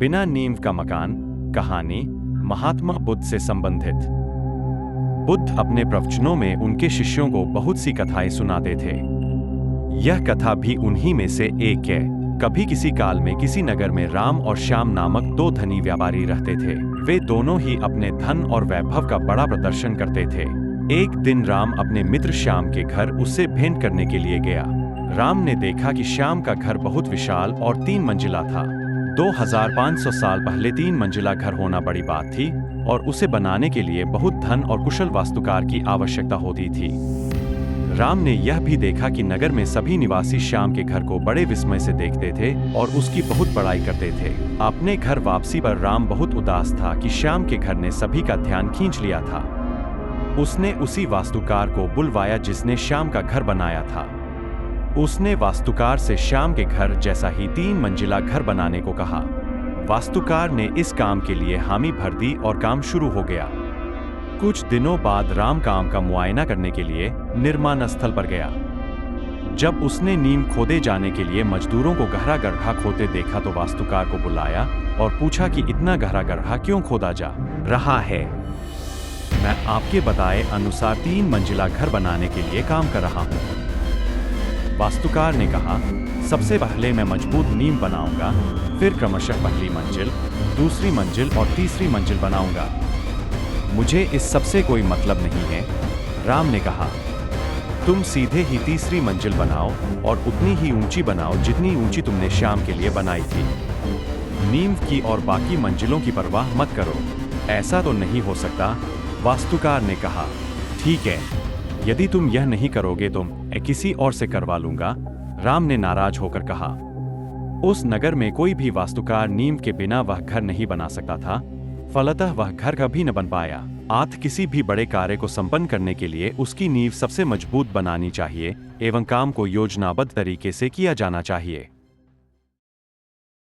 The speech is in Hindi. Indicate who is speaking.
Speaker 1: बिना नींव का मकान। कहानी महात्मा बुद्ध से संबंधित। बुद्ध अपने प्रवचनों में उनके शिष्यों को बहुत सी कथाएं सुनाते थे। यह कथा भी उन्हीं में से एक है। कभी किसी काल में किसी नगर में राम और श्याम नामक दो धनी व्यापारी रहते थे। वे दोनों ही अपने धन और वैभव का बड़ा प्रदर्शन करते थे। एक दिन राम अपने मित्र श्याम के घर उससे भेंट करने के लिए गया। राम ने देखा कि श्याम का घर बहुत विशाल और 3 मंजिला था। 2500 साल पहले 3 मंजिला घर होना बड़ी बात थी और उसे बनाने के लिए बहुत धन और कुशल वास्तुकार की आवश्यकता होती थी। राम ने यह भी देखा कि नगर में सभी निवासी श्याम के घर को बड़े विस्मय से देखते थे और उसकी बहुत बड़ाई करते थे। अपने घर वापसी पर राम बहुत उदास था कि श्याम के घर ने सभी का ध्यान खींच लिया था। उसने उसी वास्तुकार को बुलवाया जिसने श्याम का घर बनाया था। उसने वास्तुकार से श्याम के घर जैसा ही 3 मंजिला घर बनाने को कहा। वास्तुकार ने इस काम के लिए हामी भर दी और काम शुरू हो गया। कुछ दिनों बाद राम काम का मुआयना करने के लिए निर्माण स्थल पर गया। जब उसने नींव खोदे जाने के लिए मजदूरों को गहरा गड्ढा खोदते देखा तो वास्तुकार को बुलाया और पूछा कि इतना गहरा गड्ढा क्यों खोदा जा रहा है। मैं आपके बताए अनुसार 3 मंजिला घर बनाने के लिए काम कर रहा हूँ। वास्तुकार ने कहा, सबसे पहले मैं मजबूत नींव बनाऊंगा, फिर क्रमशः पहली मंजिल, दूसरी मंजिल और तीसरी मंजिल बनाऊंगा। मुझे इस सबसे कोई मतलब नहीं है। राम ने कहा, तुम सीधे ही तीसरी मंजिल बनाओ और उतनी ही ऊंची बनाओ जितनी ऊंची तुमने श्याम के लिए बनाई थी। नींव की और बाकी मंजिलों की परवाह मत करो। ऐसा तो नहीं हो सकता। वास्तुकार ने कहा, ठीक है, यदि तुम यह नहीं करोगे तो मैं किसी और से करवा लूंगा। राम ने नाराज होकर कहा। उस नगर में कोई भी वास्तुकार नींव के बिना वह घर नहीं बना सकता था। फलतः वह घर कभी न बन पाया। किसी भी बड़े कार्य को संपन्न करने के लिए उसकी नींव सबसे मजबूत बनानी चाहिए एवं काम को योजनाबद्ध तरीके से किया जाना चाहिए।